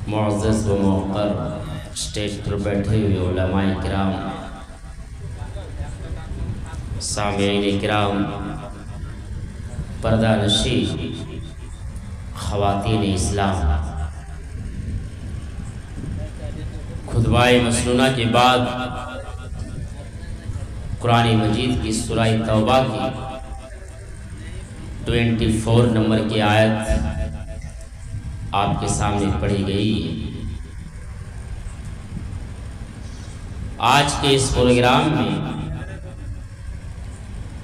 معزز و موقر اسٹیج پر بیٹھے ہوئے علماء کرام، سامعین کرام، پردہ نشین خواتین اسلام، خطبہ مسنونہ کے بعد قرآن مجید کی سورہ توبہ کی 24 نمبر کی آیت آپ کے سامنے پڑھی گئی ہے۔ آج کے اس پروگرام میں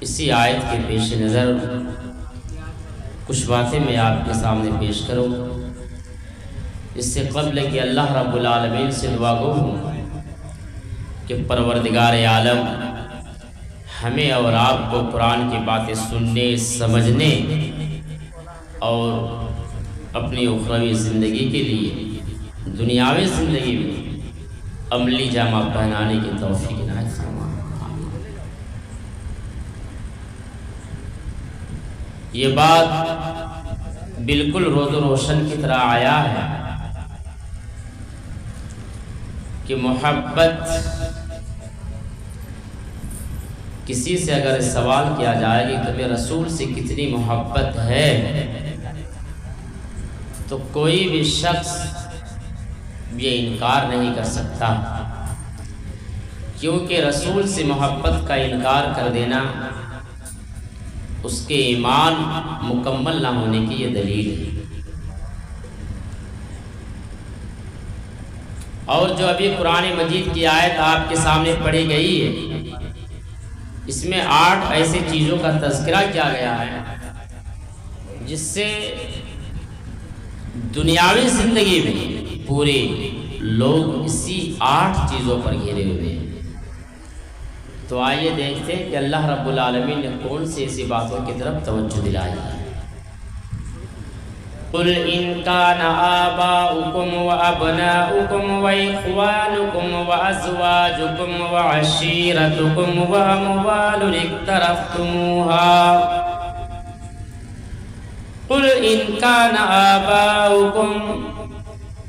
اسی آیت کے پیش نظر کچھ باتیں میں آپ کے سامنے پیش کروں، اس سے قبل کہ اللہ رب العالمین سے دعا گو ہوں کہ پروردگار عالم ہمیں اور آپ کو قرآن کی باتیں سننے، سمجھنے اور اپنی اخروی زندگی کے لیے دنیاوی زندگی میں عملی جامہ پہنانے کی توفیق عنایت فرمائے۔ یہ بات بالکل روز و روشن کی طرح آیا ہے کہ محبت، کسی سے اگر سوال کیا جائے کہ تمہیں رسول سے کتنی محبت ہے تو کوئی بھی شخص یہ انکار نہیں کر سکتا، کیونکہ رسول سے محبت کا انکار کر دینا اس کے ایمان مکمل نہ ہونے کی یہ دلیل ہے۔ اور جو ابھی قرآن مجید کی آیت آپ کے سامنے پڑھی گئی ہے، اس میں 8 ایسے چیزوں کا تذکرہ کیا گیا ہے جس سے دنیاوی زندگی میں پورے لوگ اسی 8 چیزوں پر گھرے ہوئے ہیں۔ تو آئیے دیکھتے ہیں کہ اللہ رب العالمین نے کون سی ایسی باتوں کی طرف توجہ دلائی ہے۔ قُلْ إِنْ كَانَ آبَاؤُكُمْ وَأَبْنَاؤُكُمْ وَإِخْوَانُكُمْ وَأَزْوَاجُكُمْ وَعَشِيرَتُكُمْ وَأَمْوَالٌ اقْتَرَفْتُمُوهَا قُلْ إِنْ كَانَ آبَاؤُكُمْ،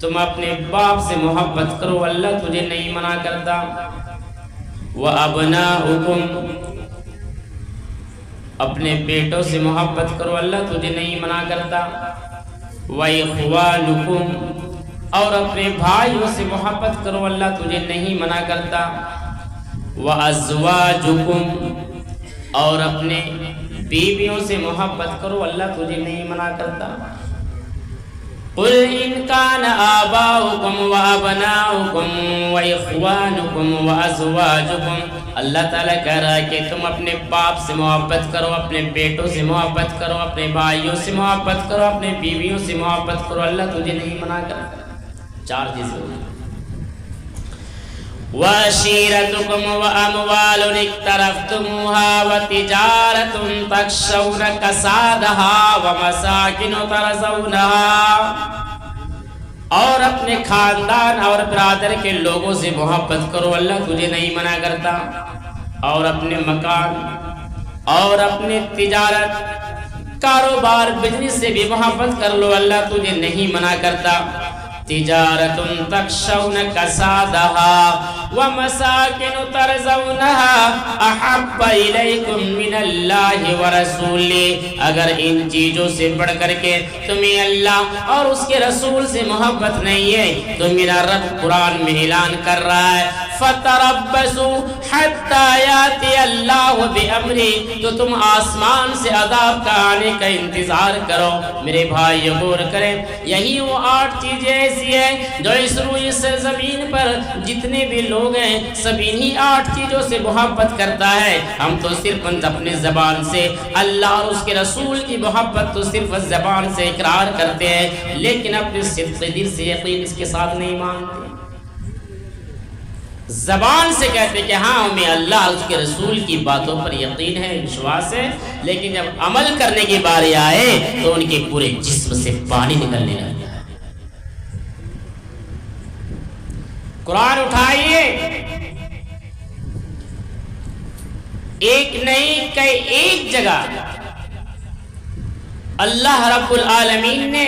تم اپنے باپ سے محبت کرو، اللہ تجھے نہیں منع کرتا۔ وَأَبْنَاؤُكُمْ، اپنے بیٹوں سے محبت کرو، اللہ تجھے نہیں منع کرتا۔ وَإِخْوَانُكُمْ، اور اپنے بھائیوں سے محبت کرو، اللہ تجھے نہیں منع کرتا۔ وَأَزْوَاجُكُمْ، اور اپنے بیویوں سے محبت کرو، اللہ تجھے نہیں منع کرتا۔ قُلْ إِنْ كَانَ آبَاؤُكُمْ وَأَبْنَاؤُكُمْ وَإِخْوَانُكُمْ وَأَزْوَاجُكُمْ، اللہ تعالیٰ کہہ رہا ہے کہ تم اپنے باپ سے محبت کرو، اپنے بیٹوں سے محبت کرو، اپنے بھائیوں سے محبت کرو، اپنے بیویوں سے محبت کرو، اللہ تجھے نہیں منع کرتا۔ 4 چیزیں ہوئی۔ وَعَشِيرَتُكُمْ وَأَمْوَالٌ اقْتَرَفْتُمُوهَا وَتِجَارَةٌ تَخْشَوْنَ كَسَادَهَا وَمَسَاكِنُ تَرْضَوْنَهَا، اور اپنے خاندان اور برادر کے لوگوں سے محبت کرو، اللہ تجھے نہیں منع کرتا۔ اور اپنے مکان اور اپنے تجارت، کاروبار، بزنس سے بھی محبت کر لو، اللہ تجھے نہیں منع کرتا۔ تجارتun تخشون کسادها ومساکن ترضونها احب الیکم من اللہ ورسولہ، اگر ان چیزوں سے بڑھ کر کے تمہیں اللہ اور اس کے رسول سے محبت نہیں ہے تو میرا رب قرآن میں اعلان کر رہا ہے فتربصوا حتی یاتی اللہ بامرہ، تو تم آسمان سے عذاب کا آنے کا انتظار کرو۔ میرے بھائی غور کریں، یہی وہ 8 چیزیں ایسی ہیں جو اس روئی زمین پر جتنے بھی لوگ ہیں سب انہی 8 چیزوں سے محبت کرتا ہے۔ ہم تو صرف اپنے زبان سے اللہ اور اس کے رسول کی محبت تو صرف زبان سے اقرار کرتے ہیں، لیکن اپنے صدق دل سے یقین اس کے ساتھ نہیں مانتے۔ زبان سے کہتے کہ ہاں ہمیں اللہ اور اس کے رسول کی باتوں پر یقین ہے، وشواس ہے، لیکن جب عمل کرنے کی باری آئے تو ان کے پورے جسم سے پانی نکلنے لگتا ہے۔ قرآن اٹھائیے، ایک نہیں کئی ایک جگہ اللہ رب العالمین نے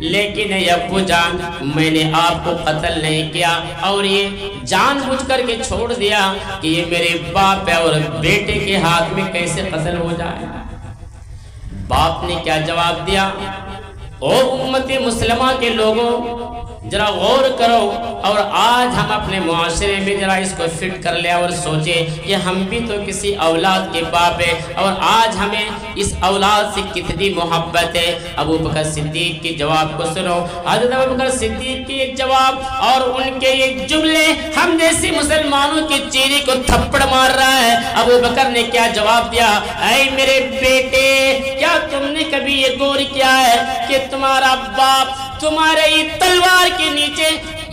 لیکن اے ابو جان میں نے آپ کو قتل نہیں کیا اور یہ جان بوجھ کر کے چھوڑ دیا کہ یہ میرے باپ ہے اور بیٹے کے ہاتھ میں کیسے قتل ہو جائے۔ باپ نے کیا جواب دیا؟ او امت مسلمہ کے لوگوں ذرا غور کرو اور آج ہم اپنے معاشرے میں ذرا اس کو فٹ کر لیں اور سوچیں کہ ہم بھی تو کسی اولاد کے باپ ہیں اور آج ہمیں اس اولاد سے کتنی محبت ہے۔ ابو بکر صدیق کے جواب کو سنو۔ حضرت ابو بکر صدیق کے ایک جواب اور ان کے ایک جملے ہم جیسے مسلمانوں کے چہرے کو تھپڑ مار رہا ہے۔ ابو بکر نے کیا جواب دیا؟ اے میرے بیٹے، کیا تم نے کبھی یہ غور کیا ہے کہ تمہارا باپ تمہارے تلوار کے نیچے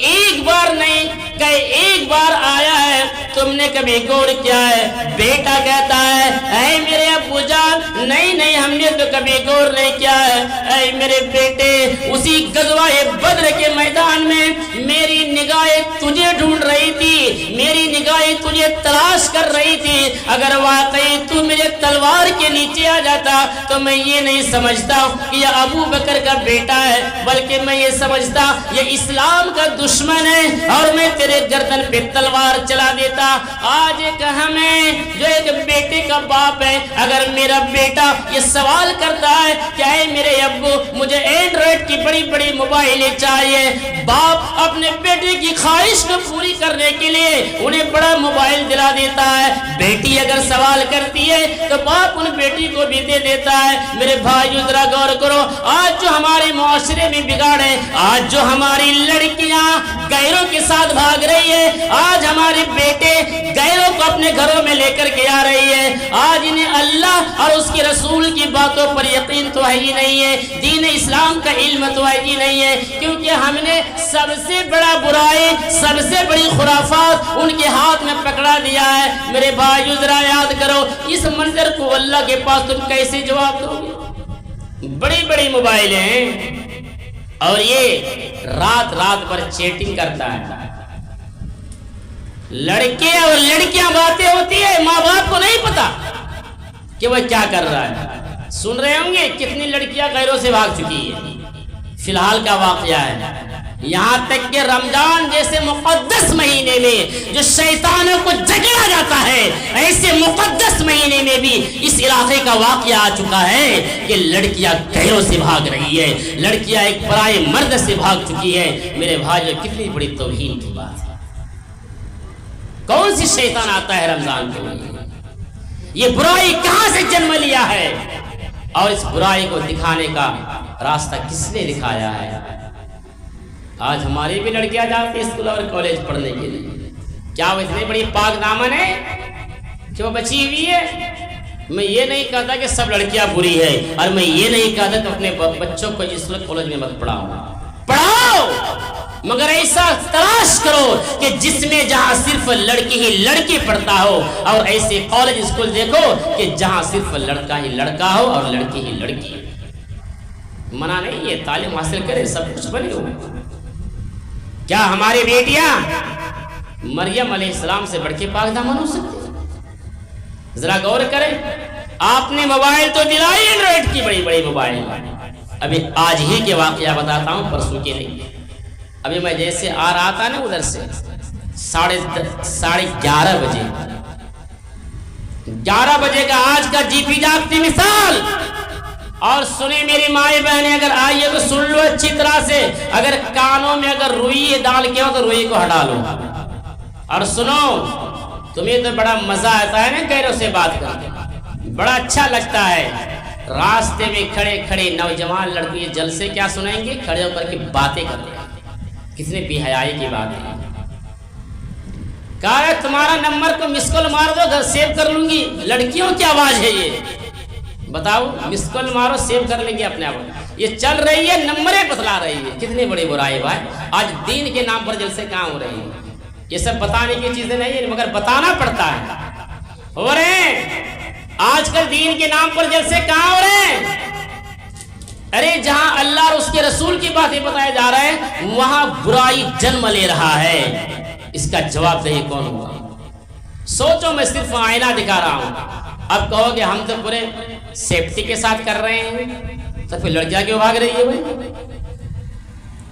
ایک بار نہیں کہ ایک بار آیا ہے؟ تم نے کبھی غور کیا ہے؟ بیٹا کہتا ہے اے میرے ابو جان نہیں ہم نے تو کبھی غور نہیں کیا ہے۔ اے میرے بیٹے، اسی غزوہ بدر کے میدان میں میری نگاہیں تجھے ڈھونڈ رہی تھی، میری نگاہیں تجھے تلاش کر رہی تھی۔ اگر واقعی تو میرے تلوار کے نیچے آ جاتا تو میں یہ نہیں سمجھتا کہ یہ ابو بکر کا بیٹا ہے، بلکہ میں یہ سمجھتا یہ اسلام کا دشمن ہے اور میں تیرے گردن پہ تلوار چلا دیتا۔ آج ایک ہمیں جو ایک بیٹے کا باپ ہے، اگر میرا بیٹا یہ سوال کرتا ہے کہ اے میرے ابو مجھے اینڈرائڈ کی بڑی بڑی موبائلیں چاہیے، باپ اپنے بیٹے کی خواہش کو پوری کرنے کے لیے انہیں بڑا موبائل دلا دیتا ہے۔ بیٹی اگر سوال کرتی ہے تو باپ ان بیٹی کو بھی دے دیتا ہے۔ میرے بھائیو ذرا غور کرو، آج جو ہمارے معاشرے میں بگاڑ ہے، آج جو ہماری لڑکیاں غیروں کے ساتھ بھاگ رہی ہے، آج ہمارے بیٹے غیروں کو اپنے گھروں میں لے کر کے آ رہی ہے، آج انہیں اللہ اور اس کے رسول کی باتوں پر یقین تو ہے ہی نہیں ہے، دین اسلام کا علم تو ہے ہی نہیں ہے، کیونکہ ہم نے سب سے بڑا برائی، سب سے بڑی خرافات ان کے ہاتھ میں پکڑا دیا ہے۔ میرے بھائیو ذرا یاد کرو، اس منظر کو اللہ کے پاس تم کیسے جواب دو گے؟ بڑی بڑی موبائلیں ہیں اور یہ رات پر چیٹنگ کرتا ہے، لڑکے اور لڑکیاں باتیں ہوتی ہے، ماں باپ کو نہیں پتا کہ وہ کیا کر رہا ہے۔ سن رہے ہوں گے کتنی لڑکیاں غیروں سے بھاگ چکی ہے، فی الحال کا واقعہ ہے۔ یہاں تک کہ رمضان جیسے مقدس مہینے میں جو شیطانوں کو جگڑا جاتا ہے، ایسے مقدس مہینے میں بھی اس علاقے کا واقعہ آ چکا ہے کہ لڑکیاں غیروں سے بھاگ رہی ہے، لڑکیاں ایک پرائے مرد سے بھاگ چکی ہے۔ میرے بھائیو کتنی بڑی توہین کی بات ہے۔ کون سی شیطان آتا ہے رمضان کے مہینے؟ یہ برائی کہاں سے جنم لیا ہے اور اس برائی کو دکھانے کا راستہ کس نے دکھایا ہے؟ آج ہماری بھی لڑکیاں جاتی ہیں اسکول اور کالج پڑھنے کے لیے، کیا وہ اتنی بڑی پاک دامن ہے کہ وہ بچی ہوئی ہے؟ میں یہ نہیں کہتا کہ سب لڑکیاں بری ہے، اور میں یہ نہیں کہتا کہ اپنے بچوں کو اس وقت کالج میں مت پڑھاؤ، مگر ایسا تلاش کرو کہ جس میں جہاں صرف لڑکی ہی لڑکی پڑھتا ہو، اور ایسے کالج اسکول دیکھو کہ جہاں صرف لڑکا ہی لڑکا ہو اور لڑکی ہی لڑکی۔ منع نہیں ہے، تعلیم حاصل کرے، سب کچھ بنے ہو۔ کیا ہماری بیٹیاں مریم علیہ السلام سے بڑھ کے پاک دامن ہو سکتی؟ ذرا غور کریں، آپ نے موبائل تو دلائی اینڈرائڈ کی بڑی بڑی موبائل، ابھی آج ہی کے واقعہ بتاتا ہوں، پرسوں کے نہیں۔ ابھی میں جیسے آ رہا تھا نا ادھر سے 11:30 بجے، 11 بجے کا آج کا جی پی جاگتی مثال، اور سنیں میری مائیں بہنیں، اگر آئیے تو سن لو اچھی طرح سے، اگر کانوں میں اگر روئی ڈال کے ہو تو روئی کو ہٹا لو، اور سنو، تمہیں تو بڑا مزہ آتا ہے نا غیروں سے بات کرتے، بڑا اچھا لگتا ہے۔ راستے میں کھڑے کھڑے نوجوان لڑکی جلسے کیا سنائیں گے؟ کھڑے ہو کر کے باتیں کرتے ہیں، کتنے بے حیائی کی بات ہے۔ کہا ہے تمہارا نمبر کو مس کال مار دو، گھر سیو کر لوں گی۔ لڑکیوں کی آواز ہے یہ، بتاؤ، مس کال مارو سیو کر لیں گے اپنے آپ۔ یہ چل رہی ہے، نمبریں بتلا رہی ہے، کتنی بڑی برائی بھائی۔ آج دین کے نام پر جلسے کہاں ہو رہی ہیں؟ یہ سب بتانے کی چیزیں نہیں ہیں، مگر بتانا پڑتا ہے۔ ہو رہے ہیں آج کل دین کے نام پر جلسے کہاں ہو رہے ہیں؟ ارے جہاں اللہ اور اس کے رسول کی باتیں بتائے جا رہے ہیں، وہاں برائی جنم لے رہا ہے۔ اس کا جواب دہی کون ہوگا؟ سوچو، میں صرف آئینہ دکھا رہا ہوں۔ اب کہو کہ ہم تو پورے سیفٹی کے ساتھ کر رہے ہیں، تو پھر لڑکیاں کیوں بھاگ رہی ہے بھائی؟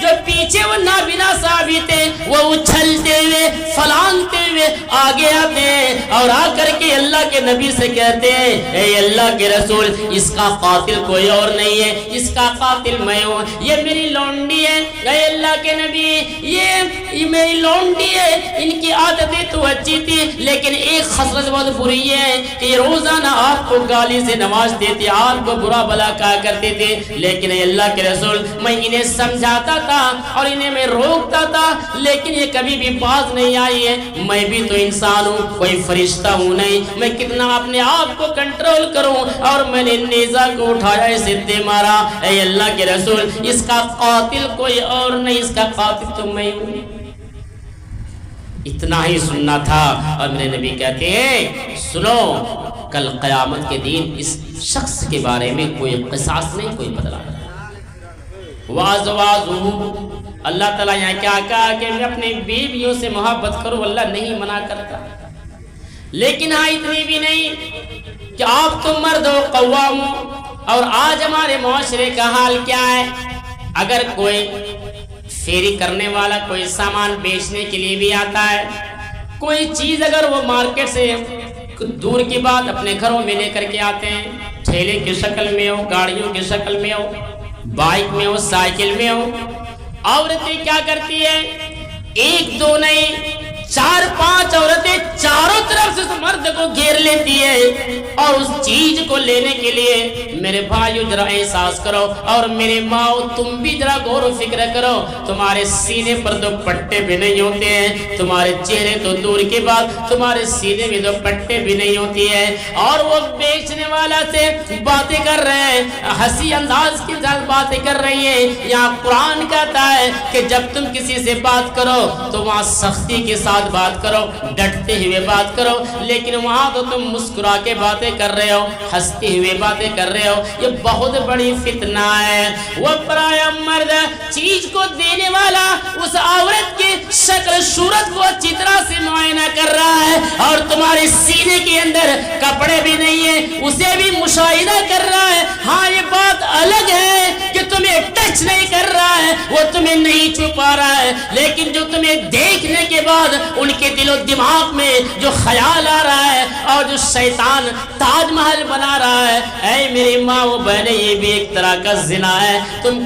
جو پیچھے وہ نابینا صحابی تھے وہ اچھلتے ہوئے پھلانگتے ہوئے آگے آتے ہیں اور آ کر کے اللہ کے نبی سے کہتے ہیں اے اللہ کے رسول اس کا قاتل کوئی اور نہیں ہے, اس کا قاتل میں ہوں, یہ میری لونڈی ہے. اے اللہ کے نبی یہ میری لونڈی ہے, ان کی عادتیں تو اچھی تھی لیکن ایک خصلت بہت بری ہے کہ یہ روزانہ آپ کو گالی سے نوازتے تھے, آپ کو برا بلا کہا کرتے تھے. لیکن اے اللہ کے رسول میں انہیں سمجھاتا تھا اور انہیں میں روکتا تھا لیکن یہ کبھی بھی باز نہیں آئی ہے. میں بھی تو انسان ہوں, کوئی فرشتہ ہوں نہیں, میں کتنا اپنے آپ کو کنٹرول کروں اور میں نے نیزہ کو اٹھایا اسے دے مارا. اے اللہ کے رسول اس کا قاتل کوئی اور نہیں, اس کا قاتل تو میں ہوں. اتنا ہی سننا تھا اور میرے نبی کہتے ہیں سنو کل قیامت کے دن اس شخص کے بارے میں کوئی قصاص نہیں, کوئی بدلہ نہیں. وَأَزْوَاجُهُ اللہ تعالیٰ یہاں کیا کہا کہ میں اپنی بیویوں سے محبت کروں, اللہ نہیں منع کرتا. لیکن ہاں اتنی بھی نہیں کہ آپ تو مرد ہو قوام ہو. اور آج ہمارے معاشرے کا حال کیا ہے, اگر کوئی فیری کرنے والا کوئی سامان بیچنے کے لیے بھی آتا ہے, کوئی چیز اگر وہ مارکیٹ سے دور کی بات اپنے گھروں میں لے کر کے آتے ہیں, ٹھیلے کی شکل میں ہو, گاڑیوں کی شکل میں ہو, بائک میں ہو, سائیکل میں ہو, عورتیں کیا کرتی ہے, ایک دو نہیں 4-5 عورتیں چاروں طرف سے مرد کو گھیر لیتی ہے اور اس چیز کو لینے کے لیے. میرے بھائیو ذرا احساس کرو اور میرے ماؤ تم بھی ذرا غور و فکر کرو, تمہارے سینے پر تو پٹے بھی نہیں ہوتے ہیں, تمہارے چہرے تو دور کی بات تمہارے سینے میں تو پٹے بھی نہیں ہوتی ہے, اور وہ بیچنے والا سے باتیں کر رہے ہیں, ہنسی انداز کے ساتھ باتیں کر رہی ہیں. یہاں قرآن کہتا ہے کہ جب تم کسی سے بات کرو تو وہاں سختی کے ساتھ بات کرو, ڈٹتے ہوئے بات کرو, لیکن وہاں تو تم مسکرا کے باتیں کر رہے ہو, ہنستے ہوئے باتیں کر رہے ہو. یہ بہت بڑی فتنہ ہے. وہ پرایا مرد چیز کو دینے والا اس عورت کی شکل صورت کو اچھی طرح سے معائنہ کر رہا ہے اور تمہارے سینے کے اندر کپڑے بھی نہیں ہیں اسے بھی مشاہدہ کر رہا ہے. ہاں یہ بات الگ ہے کہ تمہیں ٹچ نہیں کر رہا ہے, وہ تمہیں نہیں چھپا رہا ہے, لیکن جو تمہیں دیکھنے کے بعد ان کے دل و دماغ میں جو خیال آ رہا ہے اور جو شیطان تاج محل بنا رہا ہے, اے میری ماں و بہنیں یہ بھی ایک طرح کا زنا ہے. تم